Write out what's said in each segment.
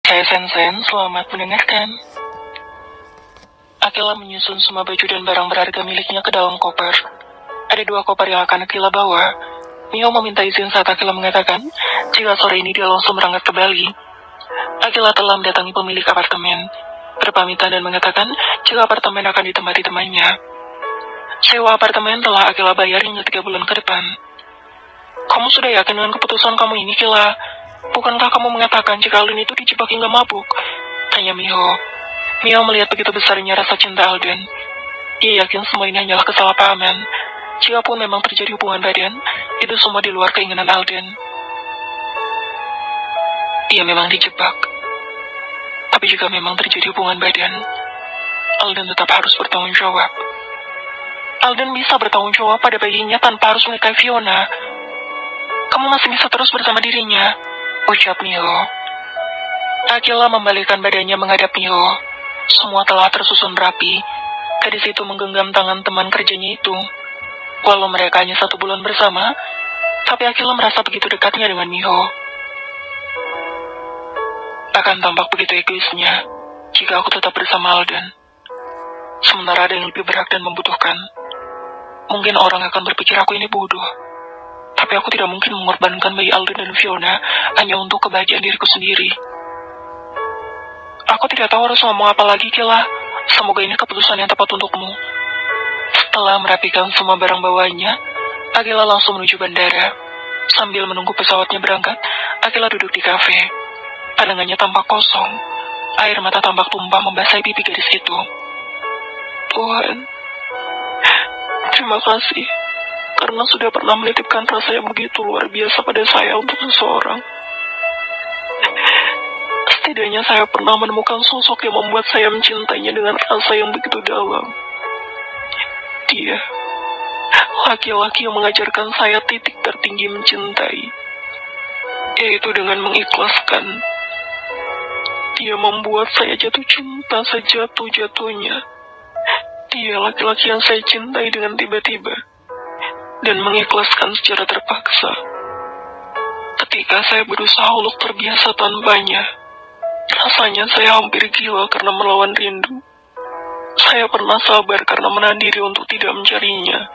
Saya Sensen, selamat mendengarkan. Akila menyusun semua baju dan barang berharga miliknya ke dalam koper. Ada 2 koper yang akan Akila bawa. Mio meminta izin saat Akila mengatakan, jika sore ini dia langsung berangkat ke Bali. Akila telah mendatangi pemilik apartemen, berpamitan dan mengatakan jika apartemen akan ditempati temannya. Sewa apartemen telah Akila bayar hingga 3 bulan ke depan. Kamu sudah yakin dengan keputusan kamu ini, Kila? Bukankah kamu mengatakan jika Alden itu dijebak hingga mabuk? Tanya Miho. Mio melihat begitu besarnya rasa cinta Alden. Ia yakin semua ini hanyalah kesalahpahaman. Jikapun memang terjadi hubungan badan, itu semua di luar keinginan Alden. Ia memang dijebak. Tapi jika memang terjadi hubungan badan, Alden tetap harus bertanggung jawab. Alden bisa bertanggung jawab pada bayinya tanpa harus menikahi Fiona. Kamu masih bisa terus bersama dirinya, ucap Mio. Akila membalikkan badannya menghadap Mio. Semua telah tersusun rapi. Gadis itu menggenggam tangan teman kerjanya itu. Walau mereka hanya 1 bulan bersama, tapi Akila merasa begitu dekatnya dengan Mio. Akan tampak begitu egoisnya jika aku tetap bersama Alden. Sementara ada yang lebih berhak dan membutuhkan. Mungkin orang akan berpikir aku ini bodoh. Tapi aku tidak mungkin mengorbankan bayi Alden dan Fiona hanya untuk kebahagiaan diriku sendiri. Aku tidak tahu harus ngomong apa lagi, Kila. Semoga ini keputusan yang tepat untukmu. Setelah merapikan semua barang bawaannya, Akila langsung menuju bandara. Sambil menunggu pesawatnya berangkat, Akila duduk di kafe. Pandangannya tampak kosong. Air mata tampak tumpah membasahi pipi gadis itu. Tuhan, terima kasih. Karena sudah pernah menitipkan rasa yang begitu luar biasa pada saya untuk seseorang. Setidaknya saya pernah menemukan sosok yang membuat saya mencintainya dengan rasa yang begitu dalam. Dia, laki-laki yang mengajarkan saya titik tertinggi mencintai, yaitu dengan mengikhlaskan. Dia membuat saya jatuh cinta sejatuh-jatuhnya. Dia laki-laki yang saya cintai dengan tiba-tiba dan mengikhlaskan secara terpaksa. Ketika saya berusaha untuk terbiasa tanpanya, rasanya saya hampir gila karena melawan rindu. Saya pernah sabar karena menahan diri untuk tidak mencarinya.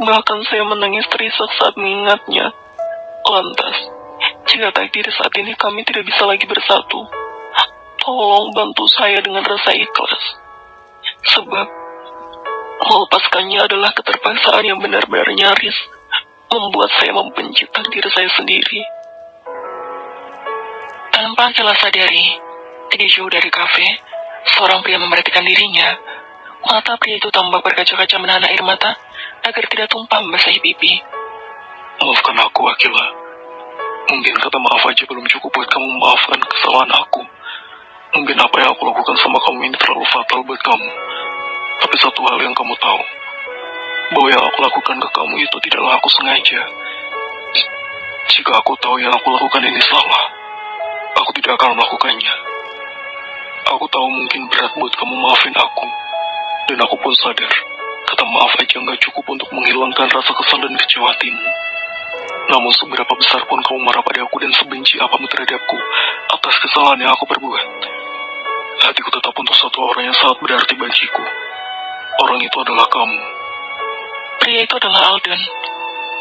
Bahkan saya menangis terisak saat mengingatnya. Lantas, jika takdir saat ini kami tidak bisa lagi bersatu, tolong bantu saya dengan rasa ikhlas. Sebab melepaskannya adalah keterpaksaan yang benar-benar nyaris membuat saya membenci takdir saya sendiri. Tanpa Akila sadari, tidak jauh dari kafe, seorang pria memperhatikan dirinya. Mata pria itu tampak berkaca-kaca menahan air mata agar tidak tumpah membasahi pipi. Maafkan aku, Akila. Mungkin kata maaf aja belum cukup buat kamu memaafkan kesalahan aku. Mungkin apa yang aku lakukan sama kamu ini terlalu fatal buat kamu. Tapi satu hal yang kamu tahu, bahwa yang aku lakukan ke kamu itu tidaklah aku sengaja. Jika aku tahu yang aku lakukan ini salah, aku tidak akan melakukannya. Aku tahu mungkin berat buat kamu maafin aku, dan aku pun sadar, kata maaf aja nggak cukup untuk menghilangkan rasa kesal dan kecewa hatimu. Namun seberapa besar pun kamu marah pada aku dan sebenci apamu terhadapku atas kesalahan yang aku perbuat, hatiku tetap untuk satu orang yang sangat berarti bagiku. Orang itu adalah kamu. Pria itu adalah Alden.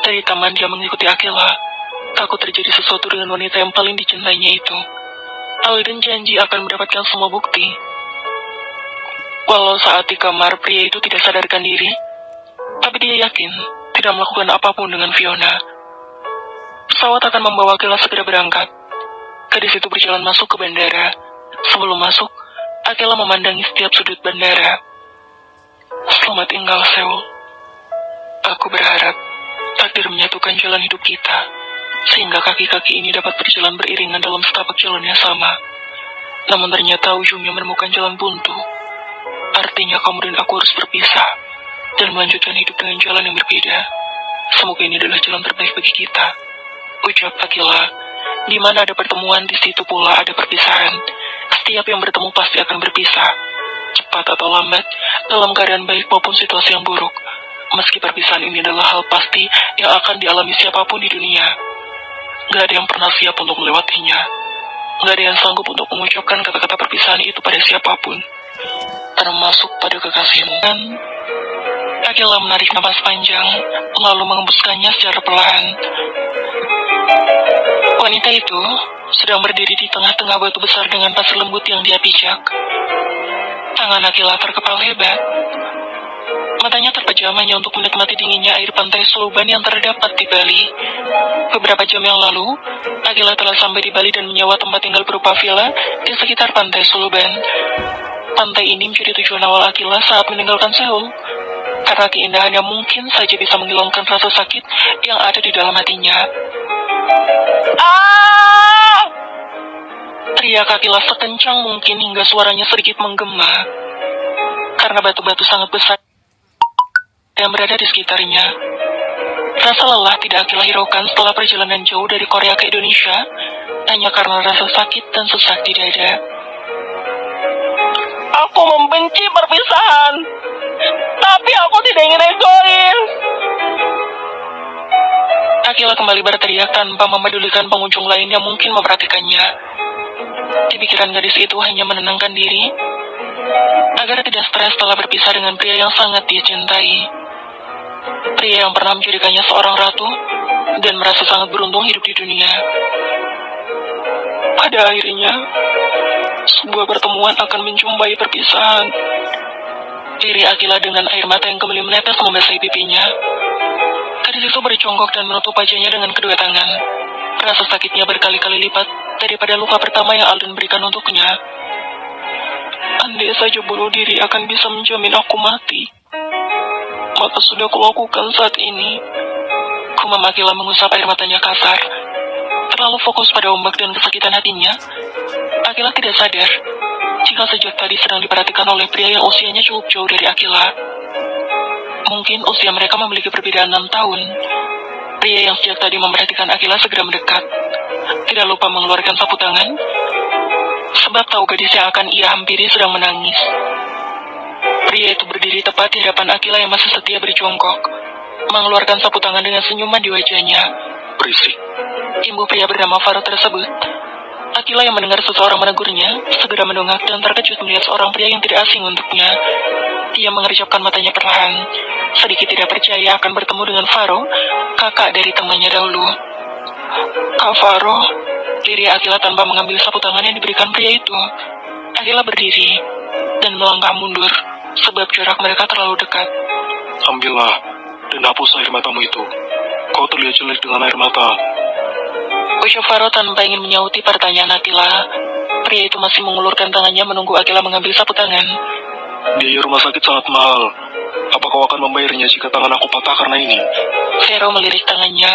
Dari taman dia mengikuti Akila. Takut terjadi sesuatu dengan wanita yang paling dicintainya itu. Alden janji akan mendapatkan semua bukti. Walau saat di kamar pria itu tidak sadarkan diri, tapi dia yakin tidak melakukan apapun dengan Fiona. Pesawat akan membawa Akila segera berangkat. Gadis itu berjalan masuk ke bandara. Sebelum masuk, Akila memandangi setiap sudut bandara. Selamat tinggal, Seoul. Aku berharap takdir menyatukan jalan hidup kita, sehingga kaki-kaki ini dapat berjalan beriringan dalam setapak jalan yang sama. Namun ternyata ujungnya menemukan jalan buntu. Artinya kamu dan aku harus berpisah, dan melanjutkan hidup dengan jalan yang berbeda. Semoga ini adalah jalan terbaik bagi kita, ucap Akila. Di mana ada pertemuan, di situ pula ada perpisahan. Setiap yang bertemu pasti akan berpisah, cepat atau lambat, dalam keadaan baik maupun situasi yang buruk. Meski perpisahan ini adalah hal pasti yang akan dialami siapapun di dunia, gak ada yang pernah siap untuk melewatinya. Nggak ada yang sanggup untuk mengucapkan kata-kata perpisahan itu pada siapapun, termasuk pada kekasihmu. Dan Akila menarik napas panjang, lalu mengembuskannya secara perlahan. Wanita itu sedang berdiri di tengah-tengah batu besar dengan pasir lembut yang dia pijak. Tangan Akila terkepal hebat. Matanya terpejam hanya untuk menikmati dinginnya air pantai Suluban yang terdapat di Bali. Beberapa jam yang lalu, Akila telah sampai di Bali dan menyewa tempat tinggal berupa villa di sekitar pantai Suluban. Pantai ini menjadi tujuan awal Akila saat meninggalkan Seoul, karena keindahannya mungkin saja bisa menghilangkan rasa sakit yang ada di dalam hatinya. Ah! Teriak Akila sekencang mungkin hingga suaranya sedikit menggema, karena batu-batu sangat besar yang berada di sekitarnya. Rasa lelah tidak Akila hiraukan setelah perjalanan jauh dari Korea ke Indonesia, hanya karena rasa sakit dan sesak di dada. Aku membenci perpisahan, tapi aku tidak ingin egois. Akila kembali berteriak tanpa memedulikan pengunjung lain yang mungkin memperhatikannya. Di pikiran gadis itu hanya menenangkan diri agar tidak stres setelah berpisah dengan pria yang sangat dia cintai. Pria yang pernah menjadikannya seorang ratu dan merasa sangat beruntung hidup di dunia. Pada akhirnya, sebuah pertemuan akan menjumpai perpisahan. Diri Akila dengan air mata yang kembali menetes membasahi pipinya. Gadis itu berjongkok dan menutup wajahnya dengan kedua tangan. Rasa sakitnya berkali-kali lipat daripada luka pertama yang Alden berikan untuknya. Andai saja bunuh diri akan bisa menjamin aku mati, maka sudah kulakukan saat ini. Kumam Akila mengusap air matanya kasar. Terlalu fokus pada ombak dan kesakitan hatinya, Akila tidak sadar jika sejak tadi sedang diperhatikan oleh pria yang usianya cukup jauh dari Akila. Mungkin usia mereka memiliki perbedaan 6 tahun. Pria yang sejak tadi memperhatikan Akila segera mendekat. Tidak lupa mengeluarkan sapu tangan, sebab tahu gadis yang akan ia hampiri sedang menangis. Pria itu berdiri tepat di hadapan Akila yang masih setia berjongkok, mengeluarkan sapu tangan dengan senyuman di wajahnya. Berisik. Ibu pria bernama Faro tersebut. Akila yang mendengar seseorang menegurnya, segera mendongak dan terkejut melihat seorang pria yang tidak asing untuknya. Dia mengerjapkan matanya perlahan, sedikit tidak percaya akan bertemu dengan Faro, kakak dari temannya dahulu. Kak Faro, diri Akila tanpa mengambil sapu tangan yang diberikan pria itu. Akila berdiri dan melangkah mundur, sebab jarak mereka terlalu dekat. Ambillah dan hapus air matamu itu. Kau terlihat jelek dengan air mata. Ucap Faro tanpa ingin menyauti pertanyaan Akila. Pria itu masih mengulurkan tangannya menunggu Akila mengambil sapu tangan. Biaya rumah sakit sangat mahal. Apa kau akan membayarnya jika tangan aku patah karena ini? Vero melirik tangannya.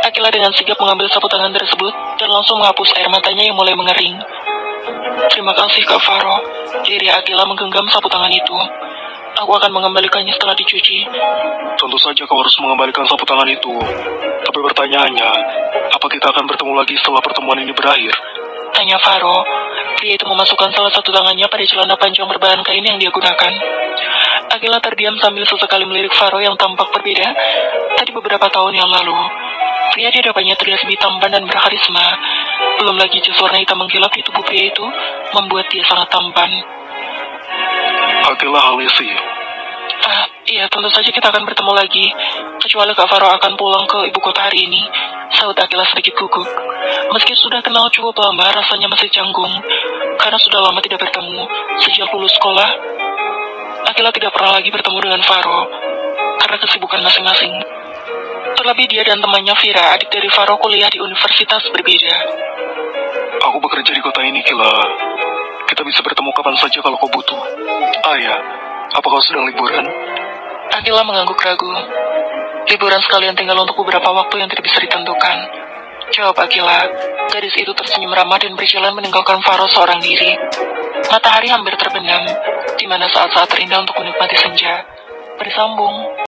Akila dengan sigap mengambil sapu tangan tersebut dan langsung menghapus air matanya yang mulai mengering. Terima kasih Kak Faro. Diri Akila menggenggam sapu tangan itu. Aku akan mengembalikannya setelah dicuci. Tentu saja kau harus mengembalikan sapu tangan itu. Tapi pertanyaannya, apa kita akan bertemu lagi setelah pertemuan ini berakhir? Tanya Faro. Pria itu memasukkan salah satu tangannya pada celana panjang berbahan kain yang dia gunakan. Akila terdiam sambil sesekali melirik Faro yang tampak berbeda tadi beberapa tahun yang lalu. Pria di hadapannya terlihat lebih tampan dan berkarisma. Belum lagi jas warna hitam mengkilap di tubuh pria itu membuat dia sangat tampan. Akila Halisi. Iya, tentu saja kita akan bertemu lagi. Kecuali Kak Faro akan pulang ke ibu kota hari ini, sahut Akila sedikit gugup. Meski sudah kenal cukup lama, rasanya masih canggung, karena sudah lama tidak bertemu. Sejak lulus sekolah, Akila tidak pernah lagi bertemu dengan Faro, karena kesibukan masing-masing. Terlebih dia dan temannya Vira, adik dari Faro, kuliah di universitas berbeda. Aku bekerja di kota ini, Kila. Kita bisa bertemu kapan saja kalau kau butuh. Ya, apa kau sedang liburan? Akila mengangguk ragu. Liburan sekalian tinggal untuk beberapa waktu yang tidak bisa ditentukan. Jawab Akila. Gadis itu tersenyum ramah dan berjalan meninggalkan Faro seorang diri. Matahari hampir terbenam, di mana saat-saat terindah untuk menikmati senja. Bersambung.